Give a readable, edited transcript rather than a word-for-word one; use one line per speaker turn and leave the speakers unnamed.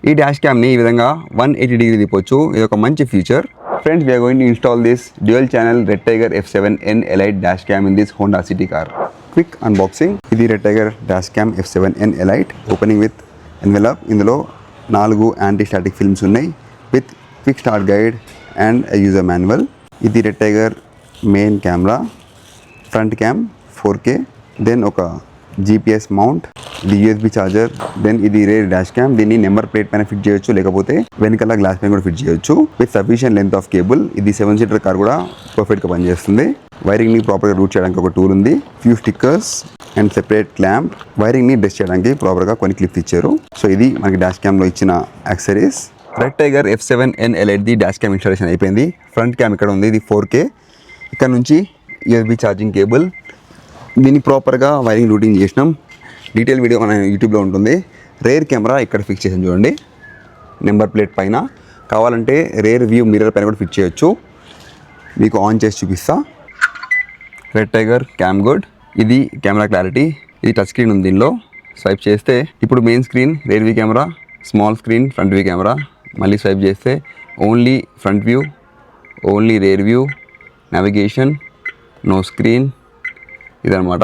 ఈ డాష్ క్యామ్ని ఈ విధంగా 180 డిగ్రీ తిప్పొచ్చు. ఇది ఒక మంచి feature. Friends, we are going to install this dual channel Red Tiger F7N Elite dash cam in this Honda City car. Quick unboxing. ఇది Red Tiger dash cam F7N Elite opening with envelope. ఇందులో 4 anti static films ఉన్నాయి with quick start guide and user manual. ఇది Red Tiger main camera, front cam 4K, then ఒక GPS mount, ఇది USB charger, then ఇది rear dash cam. దీన్ని number plate పైన fit చేయొచ్చు, లేకపోతే వెనకాల గ్లాస్ పైన కూడా ఫిట్ చేయొచ్చు with sufficient length of cable. ఇది 7-సీటర్ కార్ కూడా పర్ఫెక్ట్గా పనిచేస్తుంది. వైరింగ్ని ప్రాపర్గా రూట్ చేయడానికి ఒక టూల్ ఉంది, few stickers and separate clamp. వైరింగ్ని డ్రెస్ చేయడానికి ప్రాపర్గా కొన్ని క్లిప్స్ ఇచ్చారు. సో ఇది మనకి డాష్ క్యామ్లో ఇచ్చిన accessories. Red tiger F7N Elite the dash cam installation అయిపోయింది. ఫ్రంట్ క్యామ్ ఇక్కడ ఉంది, ఇది 4K. ఇక్కడ నుంచి USB ఛార్జింగ్ కేబుల్. దీన్ని ప్రాపర్గా వైరింగ్ రూటింగ్ చేసినాం. డీటెయిల్ వీడియో మన యూట్యూబ్లో ఉంటుంది. రేర్ కెమెరా ఇక్కడ ఫిక్స్ చేసాం చూడండి, నెంబర్ ప్లేట్ పైన. కావాలంటే రేర్ వ్యూ మిర్రర్ పైన కూడా ఫిట్ చేయొచ్చు. మీకు ఆన్ చేసి చూపిస్తా. Red tiger cam good. ఇది కెమెరా క్లారిటీ. ఇది టచ్ స్క్రీన్ ఉంది. దీనిలో స్వైప్ చేస్తే ఇప్పుడు main screen rear view camera, small screen front view camera. మళ్ళీ స్వైప్ చేస్తే only front view, only rear view, navigation, no screen, ఇదనమాట.